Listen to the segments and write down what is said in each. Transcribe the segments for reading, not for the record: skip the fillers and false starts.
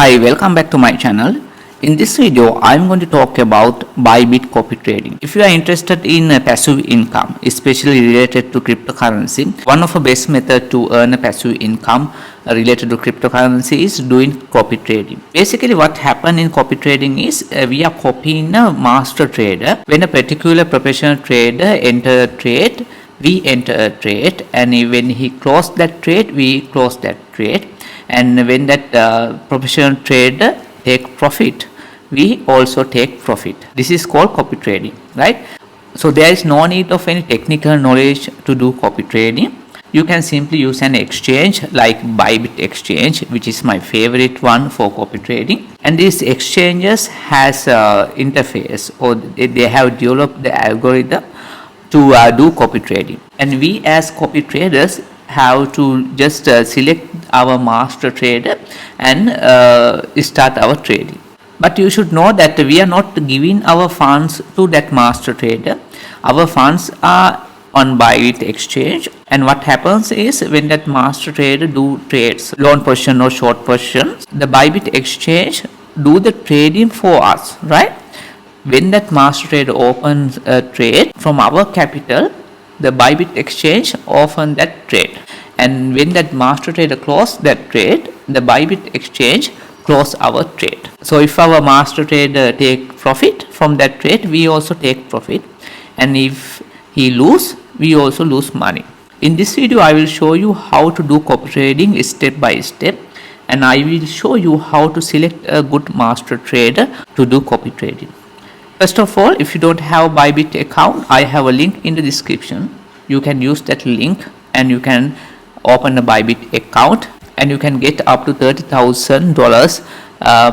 Hi, welcome back to my channel. In this video, I'm going to talk about Bybit copy trading. If you are interested in passive income, especially related to cryptocurrency, one of the best method to earn a passive income related to cryptocurrency is doing copy trading. Basically, what happens in copy trading is we are copying a master trader. When a particular professional trader enter a trade, we enter a trade, and when he close that trade, we close that trade. And when that professional trader take profit, we also take profit. This is called copy trading, right? So there is no need of any technical knowledge to do copy trading. You can simply use an exchange like Bybit exchange, which is my favorite one for copy trading. And these exchanges has interface, or they have developed the algorithm to do copy trading. And we as copy traders have to just select our master trader and start our trading. But you should know that we are not giving our funds to that master trader. Our funds are on Bybit exchange, and what happens is when that master trader do trades, long position or short position, the Bybit exchange do the trading for us, right? When that master trader opens a trade from our capital, the Bybit exchange open that trade, and when that master trader close that trade, the Bybit exchange close our trade. So if our master trader take profit from that trade, we also take profit, and if he lose, we also lose money. In this video, I will show you how to do copy trading step by step, and I will show you how to select a good master trader to do copy trading. First of all, if you don't have Bybit account, I have a link in the description. You can use that link and you can open a Bybit account, and you can get up to $30,000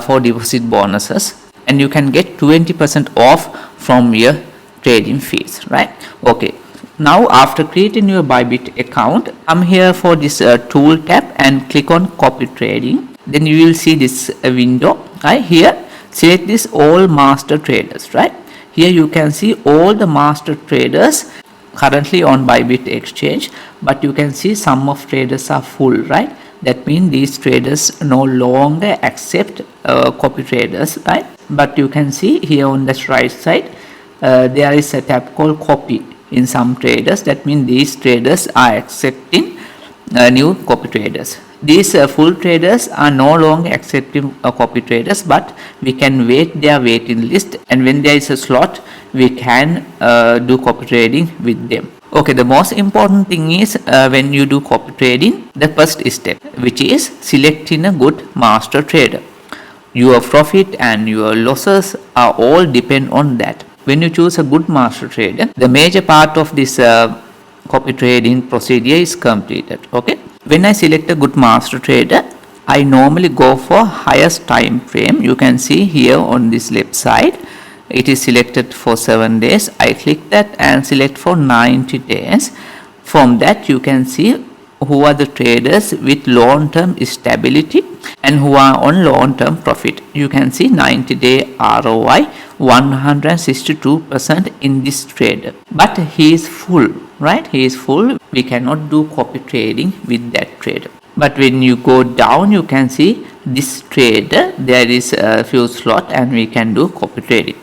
for deposit bonuses, and you can get 20% off from your trading fees, right? Okay, now after creating your Bybit account, come here for this tool tab and click on copy trading. Then you will see this window right here. Select this all master traders, right? Here you can see all the master traders currently on Bybit exchange, but you can see some of traders are full, right? That means these traders no longer accept copy traders, right? But you can see here on the right side there is a tab called copy in some traders. That means these traders are accepting new copy traders. These full traders are no longer accepting copy traders, but we can wait their waiting list, and when there is a slot, we can do copy trading with them. Okay, the most important thing is when you do copy trading, the first step, which is selecting a good master trader. Your profit and your losses are all depend on that. When you choose a good master trader, the major part of this copy trading procedure is completed. Okay, when I select a good master trader, I normally go for highest time frame. You can see here on this left side, it is selected for 7 days. I click that and select for 90 days. From that, you can see who are the traders with long-term stability and who are on long-term profit. You can see 90-day ROI 162% in this trader, but he is full, right? He is full. We cannot do copy trading with that trader. But when you go down, you can see this trader, there is a few slot and we can do copy trading.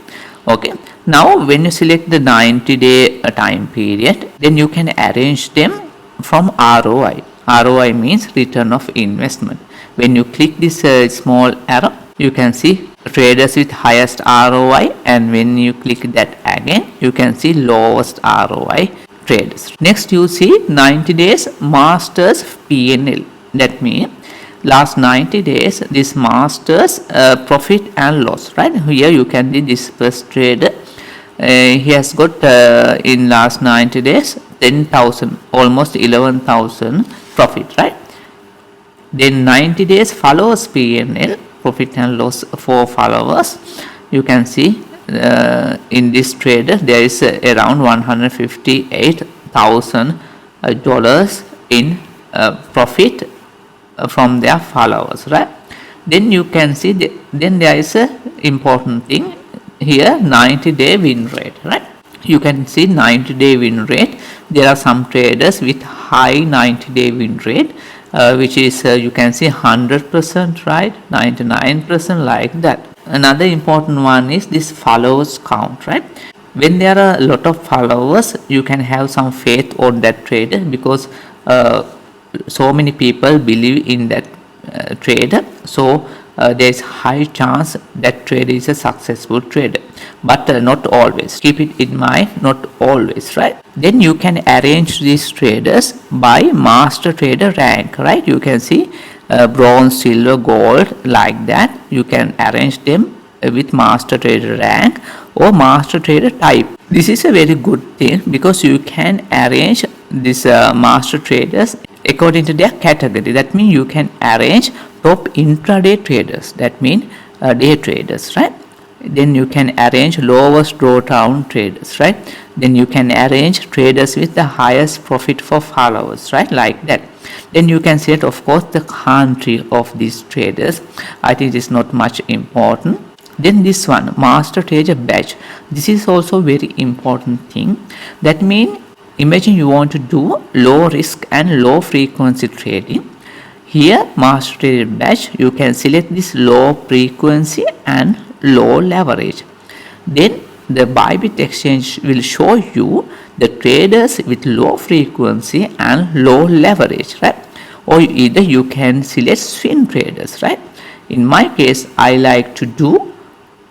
Okay, now when you select the 90-day time period, then you can arrange them from ROI. ROI means return of investment. When you click this small arrow, you can see traders with highest ROI, and when you click that again, you can see lowest ROI traders. Next, you see 90 days masters PNL. That means last 90 days this masters profit and loss, right? Here you can see this first trader, he has got in last 90 days 10,000, almost 11,000 profit, right? Then 90 days followers PNL, profit and loss for followers. You can see in this trader there is around $158,000 in profit from their followers, right? Then you can see then there is a important thing here, 90-day win rate, right? You can see 90-day win rate. There are some traders with high 90-day win rate, which is you can see 100%, right, 99%, like that. Another important one is this followers count, right? When there are a lot of followers, you can have some faith on that trader, because so many people believe in that trader, so there is high chance that trader is a successful trader. But not always, keep it in mind, not always, right? Then you can arrange these traders by master trader rank, right? You can see bronze, silver, gold, like that. You can arrange them with master trader rank or master trader type. This is a very good thing, because you can arrange these master traders according to their category. That means you can arrange top intraday traders, that means day traders, right? Then you can arrange lowest drawdown traders, right? Then you can arrange traders with the highest profit for followers, right, like that. Then you can set, of course, the country of these traders. I think it is not much important. Then this one, master trader batch, this is also very important thing. That means, imagine you want to do low risk and low frequency trading. Here, master trader batch, you can select this low frequency and low leverage. Then the Bybit exchange will show you the traders with low frequency and low leverage, right? Or either you can select swing traders, right? In my case, I like to do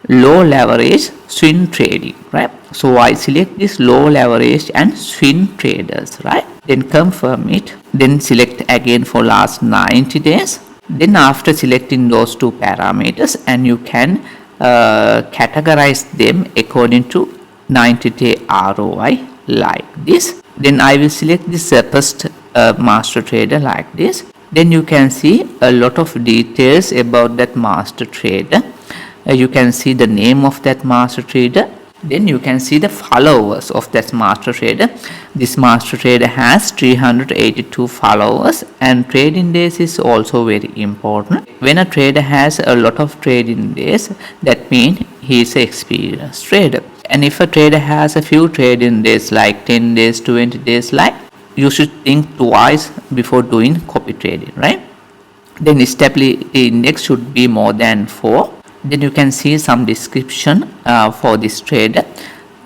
low leverage swing trading, right? So I select this low leverage and swing traders, right? Then confirm it. Then select again for last 90 days. Then after selecting those two parameters, and you can categorize them according to 90-day ROI, like this. Then I will select this first master trader, like this. Then you can see a lot of details about that master trader. You can see the name of that master trader. Then you can see the followers of that master trader. This master trader has 382 followers, and trading days is also very important. When a trader has a lot of trading days, that means he is an experienced trader. And if a trader has a few trading days, like 10 days, 20 days, like, you should think twice before doing copy trading, right? Then stability index should be more than 4. Then you can see some description for this trader.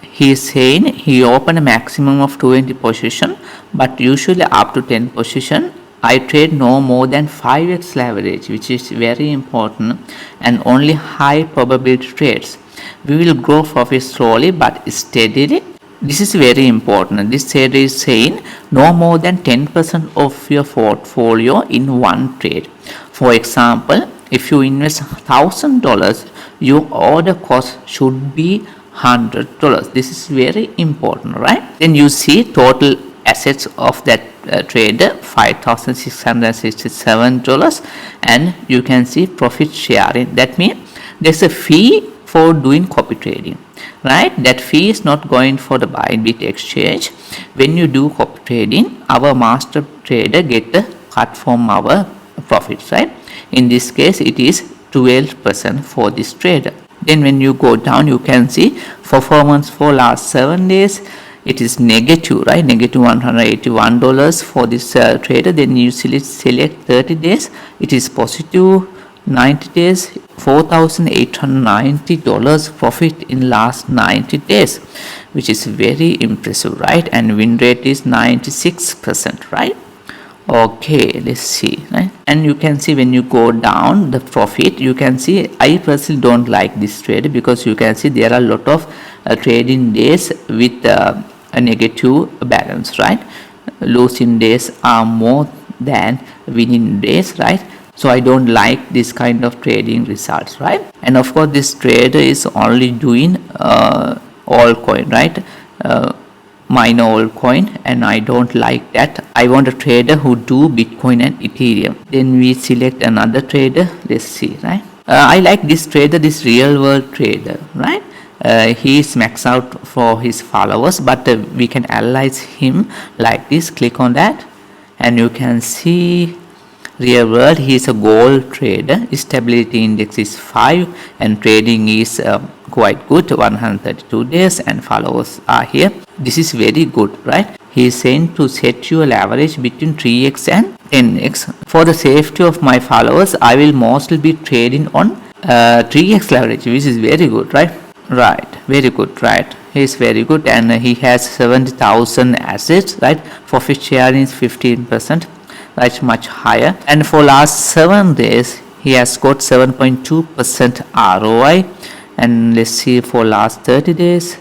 He is saying he opened a maximum of 20 position, but usually up to 10 position. I trade no more than 5x leverage, which is very important, and only high probability trades. We will grow profit slowly but steadily. This is very important. This trader is saying no more than 10% of your portfolio in one trade. For example, if you invest $1,000, your order cost should be $100. This is very important, right? Then you see total assets of that trader, $5,667, and you can see profit sharing. That means there's a fee for doing copy trading, right? That fee is not going for the Bybit exchange. When you do copy trading, our master trader get a cut from our profits, right? In this case, it is 12% for this trader. Then when you go down, you can see performance for last 7 days. It is negative, right? Negative $181 for this trader. Then you select 30 days. It is positive 90 days. $4,890 profit in last 90 days, which is very impressive, right? And win rate is 96%, right? Okay, let's see, right? And you can see when you go down the profit, you can see I personally don't like this trade, because you can see there are a lot of trading days with a negative balance, right? Losing days are more than winning days, right? So I don't like this kind of trading results, right? And of course, this trader is only doing altcoin, right? Minor altcoin, and I don't like that. I want a trader who do Bitcoin and Ethereum. Then we select another trader. Let's see, right? I like this trader, this real world trader, right? He is maxed out for his followers, but we can analyze him like this. Click on that, and you can see real world. He is a gold trader. Stability index is 5, and trading is quite good, 132 days, and followers are here. This is very good, right? He is saying to set your leverage between 3x and 10x For the safety of my followers, I will mostly be trading on 3x leverage, which is very good, right? Right, very good, right? He is very good, and he has 70,000 assets, right? Profit share is 15%, right? Much higher. And for last 7 days, he has got 7.2% ROI. And let's see for last 30 days,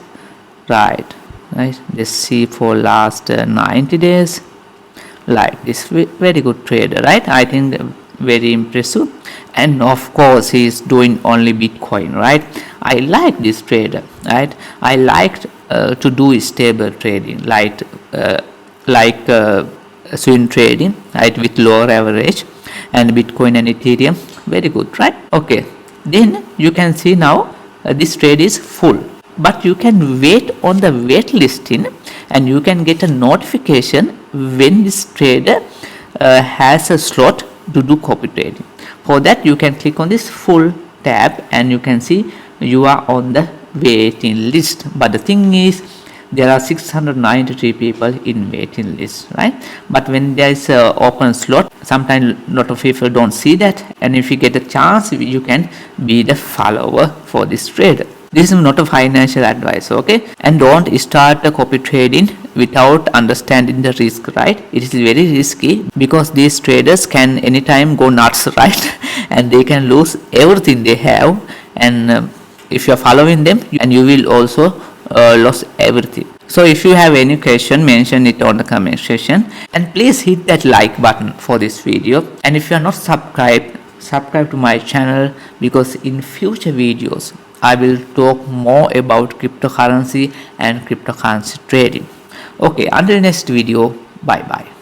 right? Let's see for last 90 days. Like this, very good trader, right? I think very impressive. And of course he is doing only Bitcoin, right? I like this trader, right? I liked to do stable trading, like swing trading, right, with lower average, and Bitcoin and Ethereum, very good, right? Okay, then you can see now this trade is full, but you can wait on the wait listing and you can get a notification when this trader has a slot to do copy trading. For that, you can click on this full tab and you can see you are on the waiting list. But the thing is, there are 693 people in waiting list, right? But when there is a open slot, sometimes a lot of people don't see that, and if you get a chance, you can be the follower for this trader. This is not a financial advice, okay? And don't start a copy trading without understanding the risk, right? It is very risky because these traders can anytime go nuts, right? And they can lose everything they have, and if you are following them, and you will also lose everything. So if you have any question, mention it on the comment section, and please hit that like button for this video. And if you are not subscribed, subscribe to my channel, because in future videos I will talk more about cryptocurrency and cryptocurrency trading. Okay, until next video, bye bye.